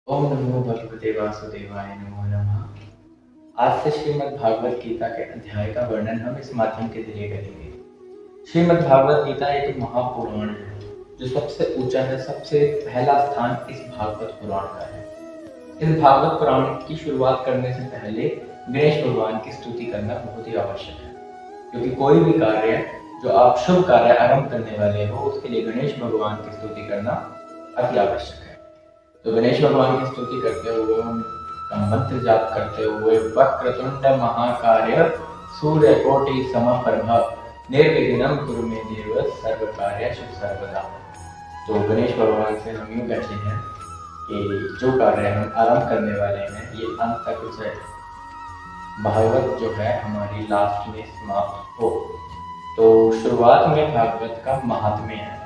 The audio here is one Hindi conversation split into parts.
ओम नमो भगवते वासुदेवाय नमो नमः। आज से श्रीमद् भागवत गीता के अध्याय का वर्णन हम इस माध्यम के जरिए करेंगे। श्रीमद् भागवत गीता एक महापुराण है जो सबसे ऊंचा है। सबसे पहला स्थान इस भागवत पुराण का है। इस भागवत पुराण की शुरुआत करने से पहले गणेश भगवान की स्तुति करना बहुत ही आवश्यक है, क्योंकि कोई भी कार्य जो आप शुभ कार्य आरंभ करने वाले हो उसके लिए गणेश भगवान की स्तुति करना अति आवश्यक है। तो गणेश भगवान की स्तुति करते हुए उनका मंत्र जाप करते हुए वक्रतुंड महाकाय सूर्यकोटि समप्रभ निर्विघ्नं कुरु मे देव सर्व कार्येषु सर्वदा। तो गणेश भगवान से हम यूँ कहते हैं कि जो कार्य हम आरंभ करने वाले हैं ये अंत तक जाए, भागवत जो है हमारी लास्ट में समाप्त हो। तो शुरुआत में भागवत का महात्म्य है।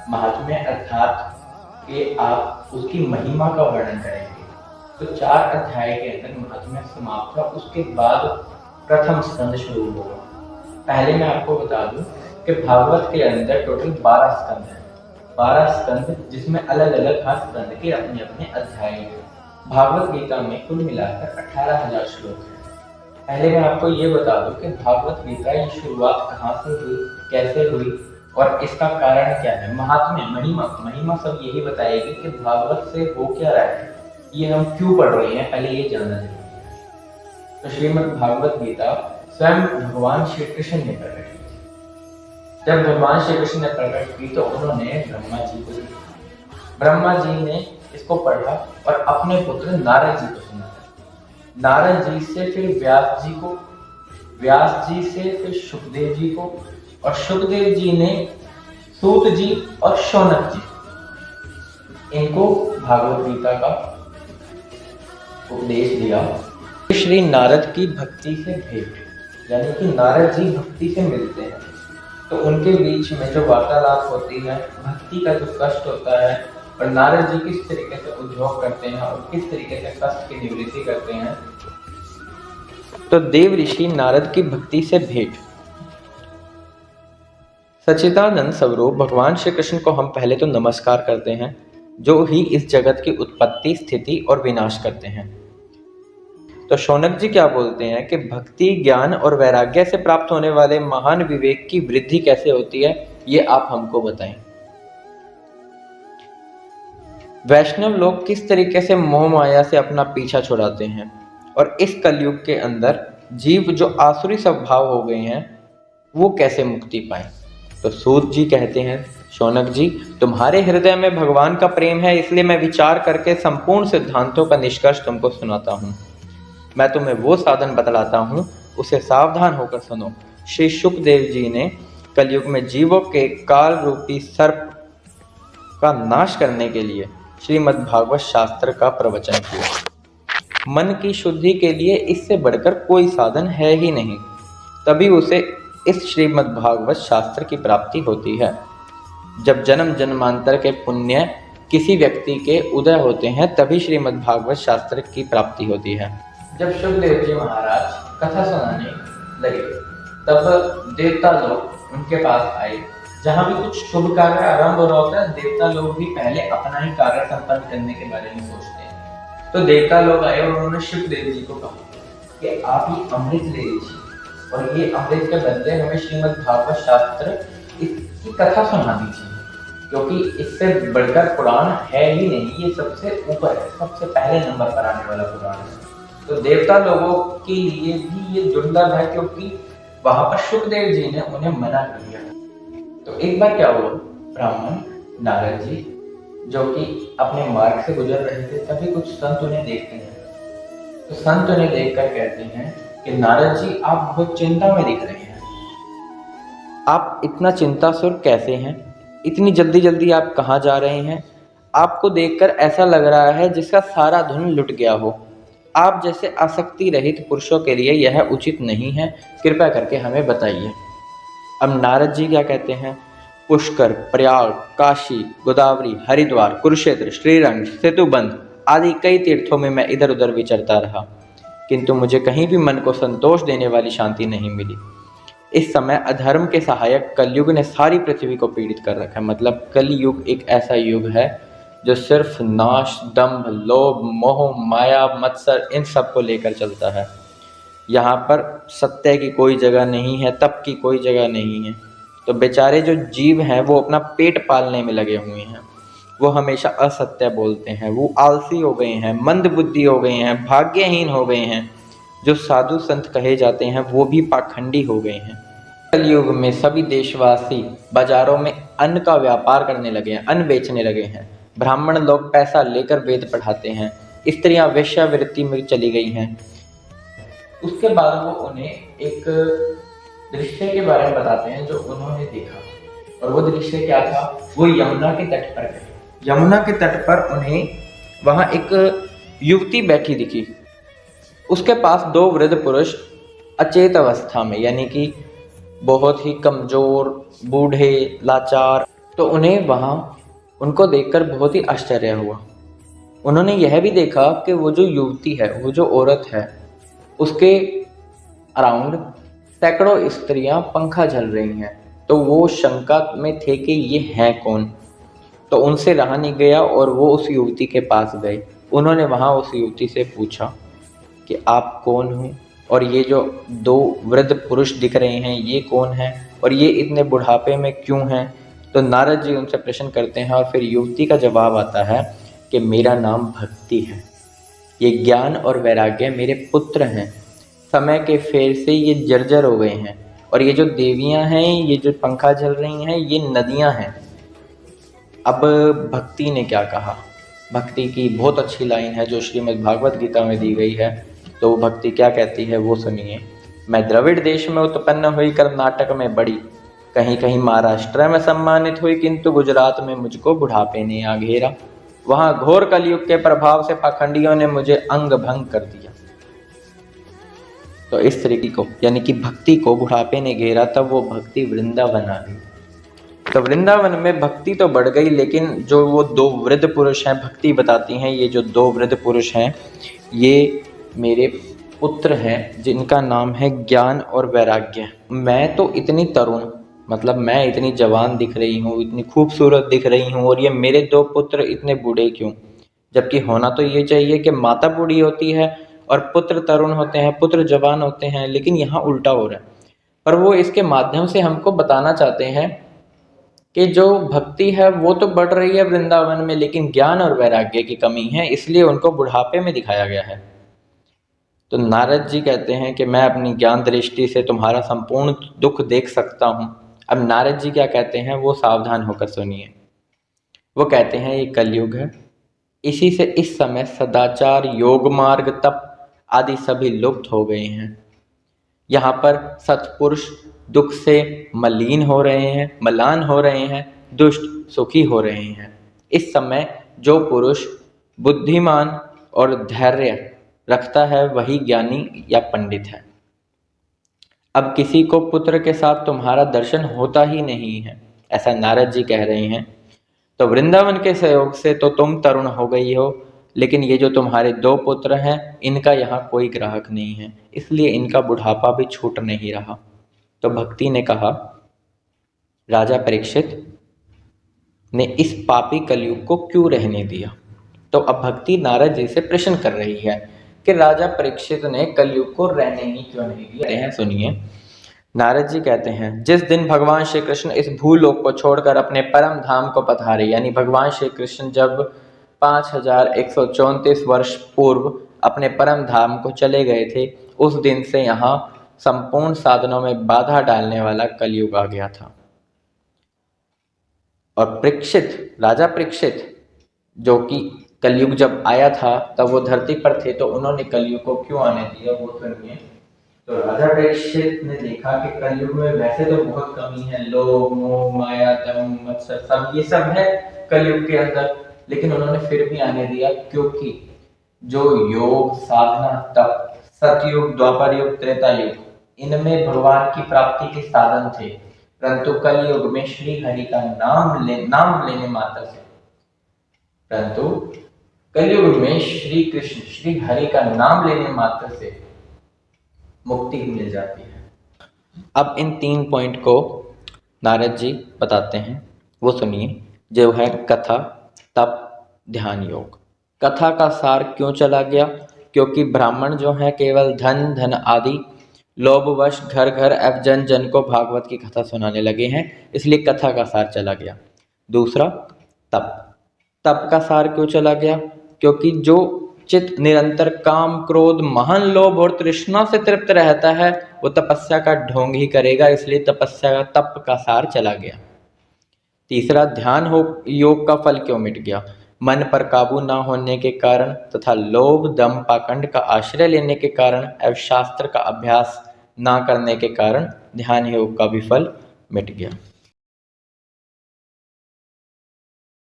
महात्म्य अर्थात कि आप उसकी महिमा का वर्णन करेंगे। तो 4 अध्याय के अंदर महात्म्य समाप्त था, उसके बाद प्रथम स्कंद शुरू होगा। पहले मैं आपको बता दूं कि भागवत के अंदर टोटल 12 स्कंद हैं। 12 स्कंद जिसमें अलग अलग हर स्कंद के अपने अपने अध्याय हैं। भागवत गीता में कुल मिलाकर 18,000 श्लोक हैं। पहले मैं आपको ये बता दूं कि भागवत गीता की शुरुआत कहाँ से हुई, कैसे हुई और इसका कारण क्या है। महात्म्य महिमा सब यही बताएगी कि भागवत से हो क्या रहा है, ये हम क्यों पढ़ रहे हैं, पहले ये जानना जरूरी है। तो श्रीमद् भागवत गीता स्वयं भगवान श्री कृष्ण ने प्रकट की। जब भगवान श्री कृष्ण ने प्रकट की तो उन्होंने ब्रह्मा जी को दी। ब्रह्मा जी ने इसको पढ़ा और अपने पुत्र नारद जी को सुनाया। नारद जी से फिर व्यास जी को, व्यास जी से फिर सुखदेव जी को, और सुखदेव जी ने सूत जी और शौनक जी, इनको भागवत गीता का उपदेश दिया। श्री नारद की भक्ति से भेंट, यानी कि नारद जी भक्ति से मिलते हैं तो उनके बीच में जो वार्तालाप होती है, भक्ति का जो कष्ट होता है और नारद जी किस तरीके से उद्योग करते हैं और किस तरीके से कष्ट की निवृत्ति करते हैं। तो देव ऋषि नारद की भक्ति से भेंट। सच्चिदानंद स्वरूप भगवान श्री कृष्ण को हम पहले तो नमस्कार करते हैं, जो ही इस जगत की उत्पत्ति, स्थिति और विनाश करते हैं। तो शौनक जी क्या बोलते हैं कि भक्ति, ज्ञान और वैराग्य से प्राप्त होने वाले महान विवेक की वृद्धि कैसे होती है, ये आप हमको बताएं। वैष्णव लोग किस तरीके से मोह माया से अपना पीछा छुड़ाते हैं और इस कलयुग के अंदर जीव जो आसुरी स्वभाव हो गए हैं वो कैसे मुक्ति पाए। तो सूत जी कहते हैं, शौनक जी तुम्हारे हृदय में भगवान का प्रेम है, इसलिए मैं विचार करके संपूर्ण सिद्धांतों का निष्कर्ष तुमको सुनाता हूँ। मैं तुम्हें वो साधन बतलाता हूँ, उसे सावधान होकर सुनो। श्री सुखदेव जी ने कलयुग में जीवों के काल रूपी सर्प का नाश करने के लिए श्रीमद् भागवत शास्त्र का प्रवचन किया। मन की शुद्धि के लिए इससे बढ़कर कोई साधन है ही नहीं, तभी उसे इस श्रीमद् भागवत शास्त्र की प्राप्ति होती है। जब जन्म जन्मांतर के पुण्य किसी व्यक्ति के उदय होते हैं तभी श्रीमद् भागवत शास्त्र की प्राप्ति होती है। जब सुखदेव जी महाराज कथा सुनाने लगे तब देवता लोग उनके पास आए। जहाँ भी कुछ शुभ कार्य आरंभ हो रहा होता है, देवता लोग भी पहले अपना ही कार्य संपन्न करने के बारे में सोचते हैं। तो देवता लोग आए और उन्होंने सुखदेव जी को कहा कि आप ये अमृत ले लीजिए और ये अमृत के बदले हमें श्रीमद् भागवत शास्त्र इसकी कथा सुना दीजिए, क्योंकि इससे बढ़कर पुराण है ही नहीं, ये सबसे ऊपर है, सबसे पहले नंबर पर आने वाला पुराण है। तो देवता लोगों के लिए भी ये दुर्लभ है, क्योंकि वहां पर सुखदेव जी ने उन्हें मना कर दिया। तो एक बार क्या हुआ, ब्राह्मण नारद जी जो कि अपने मार्ग से गुजर रहे थे, तभी कुछ संत उन्हें देखते हैं। तो संत उन्हें देखकर कहते हैं कि नारद जी आप बहुत चिंता में दिख रहे हैं, आप इतना चिंतासुर कैसे हैं, इतनी जल्दी जल्दी आप कहाँ जा रहे हैं, आपको देखकर ऐसा लग रहा है जिसका सारा धन लुट गया हो। आप जैसे आसक्ति रहित पुरुषों के लिए यह उचित नहीं है, कृपया करके हमें बताइए। अब नारद जी क्या कहते हैं, पुष्कर, प्रयाग, काशी, गोदावरी, हरिद्वार, कुरुक्षेत्र, श्रीरंग, सेतुबंध आदि कई तीर्थों में मैं इधर उधर विचरता रहा, किंतु मुझे कहीं भी मन को संतोष देने वाली शांति नहीं मिली। इस समय अधर्म के सहायक कलयुग ने सारी पृथ्वी को पीड़ित कर रखा है। मतलब कलयुग एक ऐसा युग है जो सिर्फ नाश, दंभ, लोभ, मोह, माया, मत्सर इन सब को लेकर चलता है। यहाँ पर सत्य की कोई जगह नहीं है, तप की कोई जगह नहीं है। तो बेचारे जो जीव हैं वो अपना पेट पालने में लगे हुए हैं, वो हमेशा असत्य बोलते हैं, वो आलसी हो गए हैं, मंद बुद्धि हो गए हैं, भाग्यहीन हो गए हैं। जो साधु संत कहे जाते हैं वो भी पाखंडी हो गए हैं। कलयुग में सभी देशवासी बाजारों में अन्न का व्यापार करने लगे हैं, अन्न बेचने लगे हैं। ब्राह्मण लोग पैसा लेकर वेद पढ़ाते हैं, स्त्रियां वेश्यावृत्ति में चली गई हैं। उसके बाद वो उन्हें एक दृश्य के बारे में बताते हैं जो उन्होंने देखा, और वो दृश्य क्या था? वो यमुना के तट पर गए। यमुना के तट पर उन्हें वहां एक युवती बैठी दिखी। उसके पास दो वृद्ध पुरुष अचेत अवस्था में, यानी कि बहुत ही कमजोर, बूढ़े, लाचार। तो उन्हें वहां उनको देखकर बहुत ही आश्चर्य हुआ। उन्होंने यह भी देखा कि वो जो युवती है, वो जो औरत है, उसके अराउंड सैकड़ों स्त्रियां पंखा झल रही हैं। तो वो शंका में थे कि ये है कौन। तो उनसे रहा नहीं गया और वो उस युवती के पास गए। उन्होंने वहां उस युवती से पूछा कि आप कौन हो, और ये जो दो वृद्ध पुरुष दिख रहे हैं ये कौन है, और ये इतने बुढ़ापे में क्यों हैं? तो नारद जी उनसे प्रश्न करते हैं, और फिर युवती का जवाब आता है कि मेरा नाम भक्ति है, ये ज्ञान और वैराग्य मेरे पुत्र हैं। समय के फेर से ये जर्जर हो गए हैं, और ये जो देवियां हैं, ये जो पंखा झल रही हैं, ये नदियां हैं। अब भक्ति ने क्या कहा? भक्ति की बहुत अच्छी लाइन है जो श्रीमद् भागवत गीता में दी गई है। तो भक्ति क्या कहती है वो सुनिए। मैं द्रविड़ देश में उत्पन्न हुई, कर्नाटक में बड़ी, कहीं कहीं महाराष्ट्र में सम्मानित हुई, किंतु गुजरात में मुझको बुढ़ापे ने आ घेरा। वहां घोर कलयुग के प्रभाव से पाखंडियों ने मुझे अंग भंग कर दिया। तो इस तरीके को, यानी कि भक्ति को बुढ़ापे ने घेरा, तब वो भक्ति वृंदावन आ गई। तो वृंदावन में भक्ति तो बढ़ गई, लेकिन जो वो दो वृद्ध पुरुष हैं, भक्ति बताती हैं, ये जो दो वृद्ध पुरुष हैं ये मेरे पुत्र हैं, जिनका नाम है ज्ञान और वैराग्य। मैं तो इतनी तरुण, मतलब मैं इतनी जवान दिख रही हूँ, इतनी खूबसूरत दिख रही हूँ, और ये मेरे दो पुत्र इतने बूढ़े क्यों? जबकि होना तो ये चाहिए कि माता बूढ़ी होती है और पुत्र तरुण होते हैं, पुत्र जवान होते हैं, लेकिन यहाँ उल्टा हो रहा है। पर वो इसके माध्यम से हमको बताना चाहते हैं कि जो भक्ति है वो तो बढ़ रही है वृंदावन में, लेकिन ज्ञान और वैराग्य की कमी है, इसलिए उनको बुढ़ापे में दिखाया गया है। तो नारद जी कहते हैं कि मैं अपनी ज्ञान दृष्टि से तुम्हारा संपूर्ण दुख देख सकता हूँ। अब नारद जी क्या कहते हैं वो सावधान होकर सुनिए। वो कहते हैं ये कलयुग है, इसी से इस समय सदाचार, योग मार्ग, तप आदि सभी लुप्त हो गए हैं। यहाँ पर सत्पुरुष दुख से मलिन हो रहे हैं, मलान हो रहे हैं, दुष्ट सुखी हो रहे हैं। इस समय जो पुरुष बुद्धिमान और धैर्य रखता है वही ज्ञानी या पंडित है। अब किसी को पुत्र के साथ तुम्हारा दर्शन होता ही नहीं है, ऐसा नारद जी कह रहे हैं। तो वृंदावन के सहयोग से तो तुम तरुण हो गई हो, लेकिन ये जो तुम्हारे दो पुत्र हैं इनका यहाँ कोई ग्राहक नहीं है, इसलिए इनका बुढ़ापा भी छूट नहीं रहा। तो भक्ति ने कहा, राजा परीक्षित ने इस पापी कलयुग को क्यों रहने दिया? तो अब भक्ति नारद जी से प्रश्न कर रही है कि राजा परीक्षित ने कलयुग को रहने ही क्यों नहीं दिया। सुनिए, नारद जी कहते हैं, जिस दिन भगवान श्री कृष्ण इस भूलोक को छोड़कर अपने परम धाम को पधारे, यानी भगवान श्री कृष्ण जब 5134 वर्ष पूर्व अपने परम धाम को चले गए थे, उस दिन से यहाँ संपूर्ण साधनों में बाधा डालने वाला कलयुग आ गया था। और परीक्षित, राजा परीक्षित, जो कि कलयुग जब आया था तब वो धरती पर थे, तो उन्होंने कलयुग को क्यों आने दिया वो सुनिए। तो राजा परीक्षित ने देखा कि कलयुग में वैसे तो बहुत कमी है, लोभ, मोह, माया, दम, मत्सर, सब ये सब है कलयुग के अंदर, लेकिन उन्होंने फिर भी आने दिया, क्योंकि जो योग, साधना, तप, सतयुग, द्वापर युग, त्रेता युग, इनमें भगवान की प्राप्ति के साधन थे, परंतु कलयुग में श्री हरि का नाम लेने मात्र से, परंतु कलयुग में श्री कृष्ण, श्री हरि का नाम लेने मात्र से मुक्ति मिल जाती है। अब इन 3 पॉइंट को नारद जी बताते हैं, वो सुनिए, जो है कथा, तप ध्यान योग। कथा का सार क्यों चला गया? क्योंकि ब्राह्मण जो है केवल धन धन आदि लोभवश घर घर एवं जन जन को भागवत की कथा सुनाने लगे हैं, इसलिए कथा का सार चला गया। दूसरा, तप। तप का सार क्यों चला गया? क्योंकि जो चित्त निरंतर काम क्रोध महान लोभ और तृष्णा से तृप्त रहता है वो तपस्या का ढोंग ही करेगा, इसलिए तपस्या का तप का सार चला गया। तीसरा, ध्यान हो योग का फल क्यों मिट गया? मन पर काबू ना होने के कारण तथा लोभ दंभ पाखंड का आश्रय लेने के कारण एवं शास्त्र का अभ्यास ना करने के कारण ध्यान योग का भी फल मिट गया।